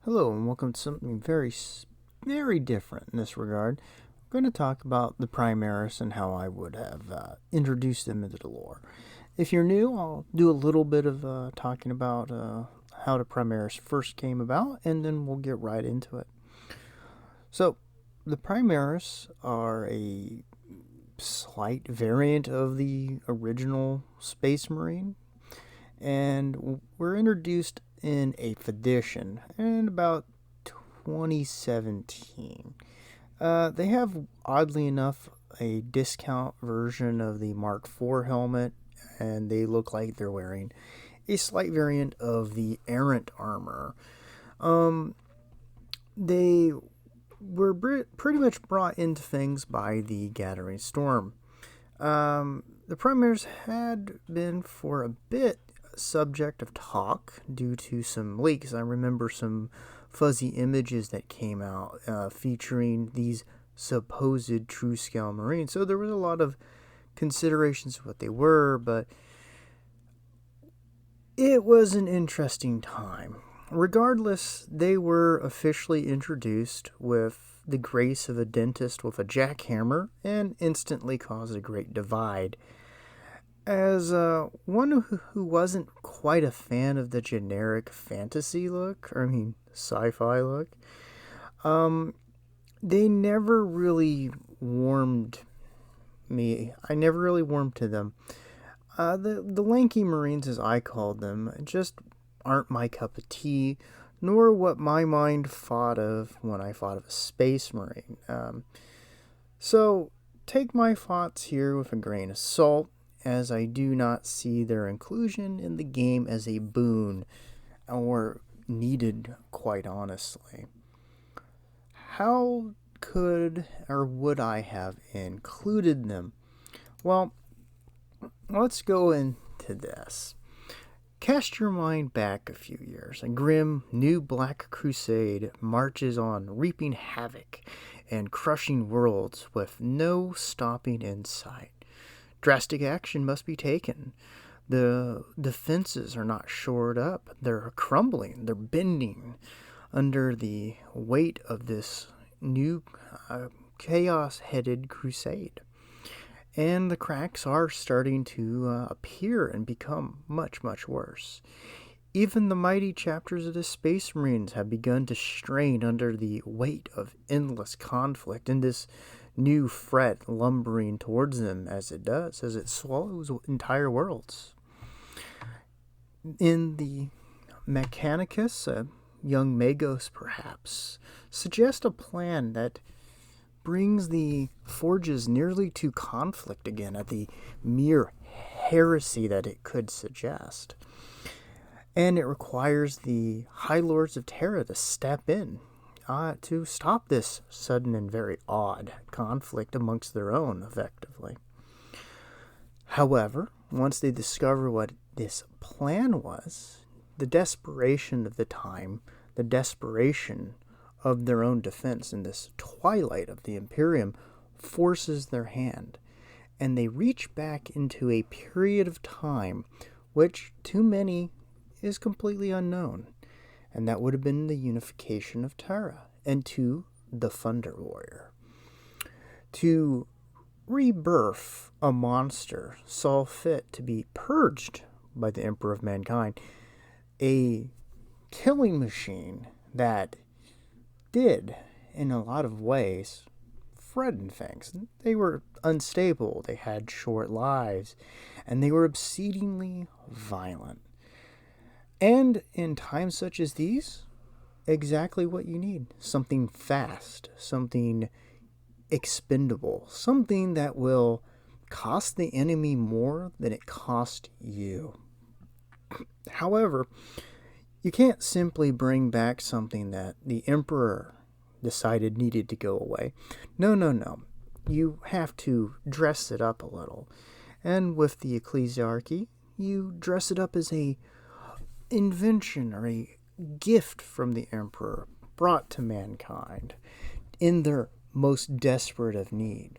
Hello and welcome to something very different in this regard. I'm going to talk about the Primaris and how I would have introduced them into the lore. If you're new, I'll do a little bit of talking about how the Primaris first came about, and then we'll get right into it. So, the Primaris are a slight variant of the original Space Marine, and were introduced in 8th edition in about 2017. They have, oddly enough, a discount version of the Mark IV helmet, and they look like they're wearing a slight variant of the errant armor. They were pretty much brought into things by the Gathering Storm. The Primaries had been for a bit subject of talk due to some leaks. I remember some fuzzy images that came out featuring these supposed true scale Marines. So there was a lot of considerations of what they were, but it was an interesting time. Regardless, they were officially introduced with the grace of a dentist with a jackhammer and instantly caused a great divide. As one who wasn't quite a fan of the generic fantasy look, sci-fi look, they never really warmed me. I never really warmed to them. The lanky Marines, as I called them, just aren't my cup of tea, nor what my mind thought of when I thought of a Space Marine. So take my thoughts here with a grain of salt, as I do not see their inclusion in the game as a boon, or needed, quite honestly. How could or would I have included them? Well, let's go into this. Cast your mind back a few years. A grim new Black Crusade marches on, reaping havoc and crushing worlds with no stopping in sight. Drastic action must be taken. The defenses are not shored up. They're crumbling. They're bending under the weight of this new chaos-headed crusade. And the cracks are starting to appear and become much, much worse. Even the mighty chapters of the Space Marines have begun to strain under the weight of endless conflict and this new threat lumbering towards them as it swallows entire worlds. In the Mechanicus, young Magos perhaps, suggest a plan that brings the forges nearly to conflict again at the mere heresy that it could suggest. And it requires the High Lords of Terra to step in to stop this sudden and very odd conflict amongst their own, effectively. However, once they discover what this plan was, the desperation of the time, the desperation of their own defense in this twilight of the Imperium forces their hand, and they reach back into a period of time which to many is completely unknown, and that would have been the unification of Terra and to the Thunder Warrior. To rebirth a monster saw fit to be purged by the Emperor of Mankind, a killing machine that did, in a lot of ways, threaten things. They were unstable, they had short lives, and they were exceedingly violent. And in times such as these, exactly what you need. Something fast, something expendable, something that will cost the enemy more than it cost you. However, you can't simply bring back something that the Emperor decided needed to go away. No. You have to dress it up a little. And with the ecclesiarchy, you dress it up as a invention or a gift from the Emperor brought to mankind in their most desperate of need.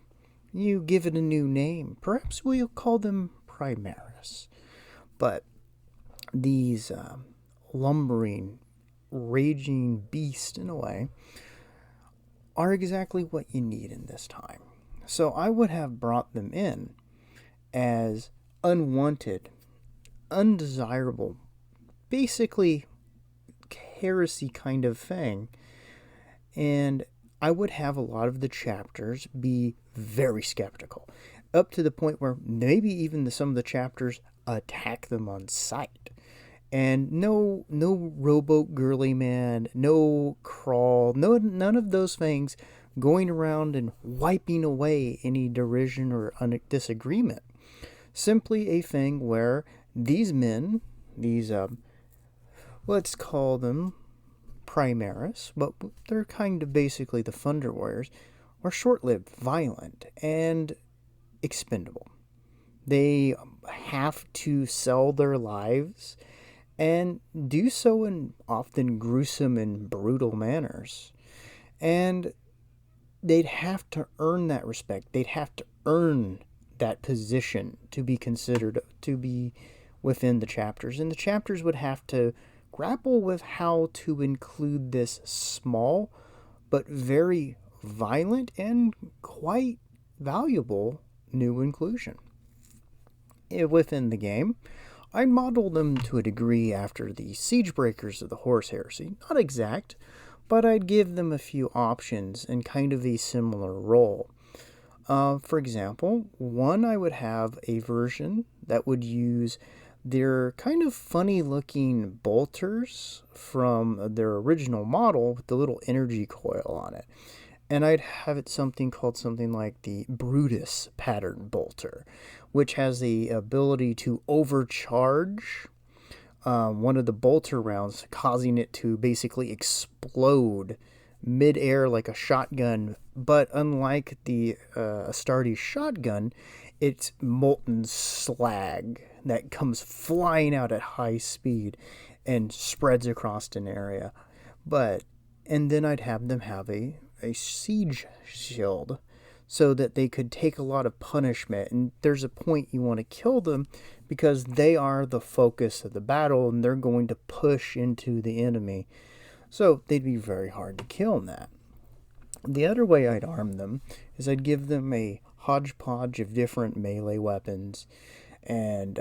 You give it a new name. Perhaps we'll call them Primaris. But these lumbering raging beast in a way, are exactly what you need in this time. So I would have brought them in as unwanted, undesirable, basically heresy kind of thing. And I would have a lot of the chapters be very skeptical, up to the point where maybe even some of the chapters attack them on sight. And no rowboat girly man, no crawl, none of those things going around and wiping away any derision or disagreement. Simply a thing where these men, these let's call them Primaris, but they're kind of basically the Thunder Warriors, are short-lived, violent, and expendable. They have to sell their lives and do so in often gruesome and brutal manners. And they'd have to earn that respect. They'd have to earn that position to be considered to be within the chapters. And the chapters would have to grapple with how to include this small but very violent and quite valuable new inclusion within the game. I modeled them to a degree after the Siege Breakers of the Horus Heresy. Not exact, but I'd give them a few options in kind of a similar role. For example, one, I would have a version that would use their kind of funny-looking bolters from their original model with the little energy coil on it. And I'd have it something like the Brutus pattern bolter, which has the ability to overcharge one of the bolter rounds, causing it to basically explode mid-air like a shotgun. But unlike the Astartes shotgun, it's molten slag that comes flying out at high speed and spreads across an area. And then I'd have them have a siege shield so that they could take a lot of punishment. And there's a point you want to kill them because they are the focus of the battle and they're going to push into the enemy. So they'd be very hard to kill in that. The other way I'd arm them is I'd give them a hodgepodge of different melee weapons. And,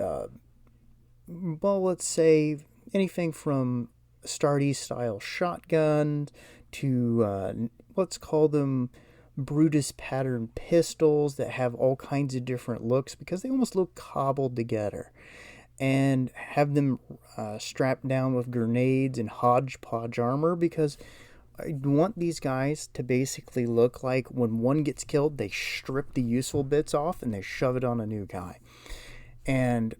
let's say anything from Astartes style shotguns to, let's call them Brutus pattern pistols that have all kinds of different looks because they almost look cobbled together. And have them strapped down with grenades and hodgepodge armor because I want these guys to basically look like when one gets killed, they strip the useful bits off and they shove it on a new guy. And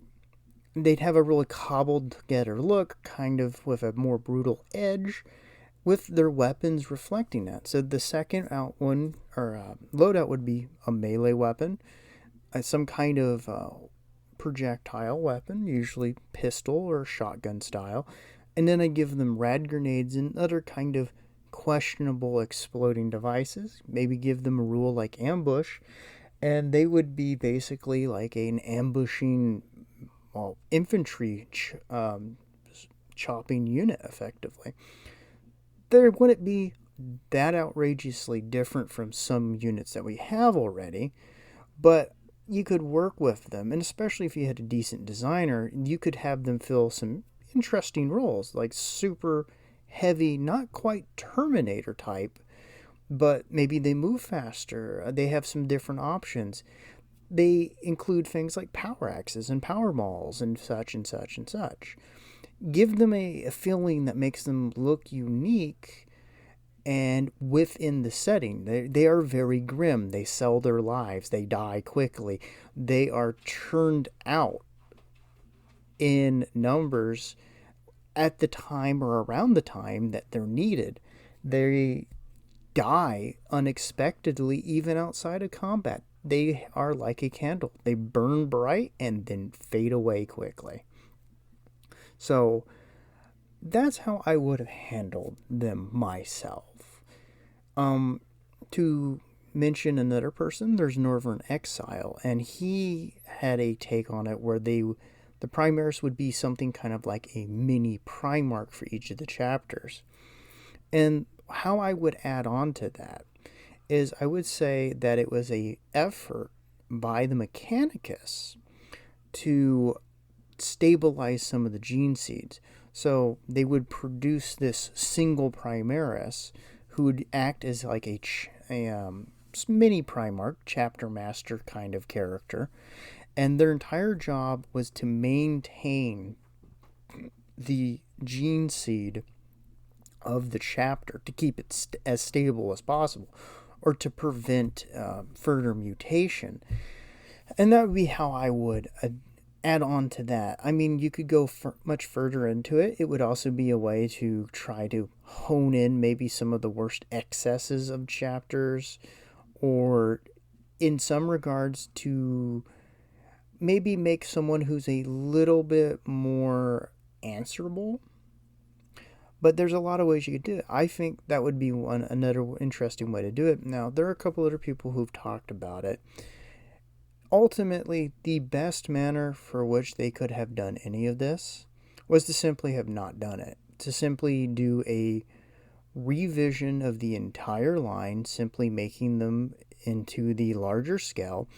they'd have a really cobbled together look, kind of with a more brutal edge, with their weapons reflecting that. So the second loadout would be a melee weapon, some kind of projectile weapon, usually pistol or shotgun style, and then I give them rad grenades and other kind of questionable exploding devices. Maybe give them a rule like ambush, and they would be basically like an ambushing infantry chopping unit, effectively. There wouldn't be that outrageously different from some units that we have already, but you could work with them, and especially if you had a decent designer, you could have them fill some interesting roles, like super heavy, not quite Terminator type, but maybe they move faster. They have some different options. They include things like power axes and power mauls and such and such and such. Give them a feeling that makes them look unique and within the setting. They are very grim. They sell their lives. They die quickly. They are churned out in numbers at the time or around the time that they're needed. They die unexpectedly even outside of combat. They are like a candle. They burn bright and then fade away quickly. So that's how I would have handled them myself. To mention another person, there's Northern Exile, and he had a take on it where they The Primaris would be something kind of like a mini Primarch for each of the chapters. And how I would add on to that is I would say that it was a effort by the Mechanicus to stabilize some of the gene seeds. So they would produce this single Primaris who would act as like a mini Primarch, chapter master kind of character. And their entire job was to maintain the gene seed of the chapter, to keep it as stable as possible, or to prevent further mutation. And that would be how I would add on to that. I mean, you could go much further into it. It would also be a way to try to hone in maybe some of the worst excesses of chapters, or in some regards to maybe make someone who's a little bit more answerable. But there's a lot of ways you could do it. I think that would be another interesting way to do it. Now, there are a couple other people who've talked about it. Ultimately, the best manner for which they could have done any of this was to simply have not done it. To simply do a revision of the entire line, simply making them into the larger scale,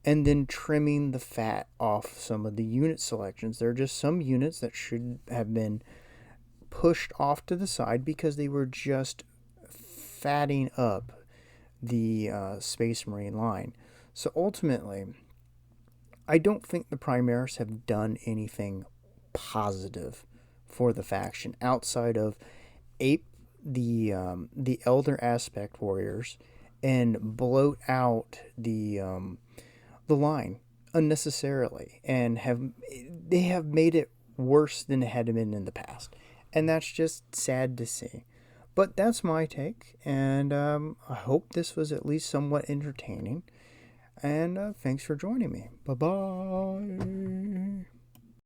and then trimming the fat off some of the unit selections. There are just some units that should have been pushed off to the side because they were just fatting up the Space Marine line. So ultimately, I don't think the Primaris have done anything positive for the faction outside of ape the Elder Aspect Warriors and bloat out the line unnecessarily, and they have made it worse than it had been in the past. And that's just sad to see. But that's my take, and I hope this was at least somewhat entertaining. And thanks for joining me. Bye-bye.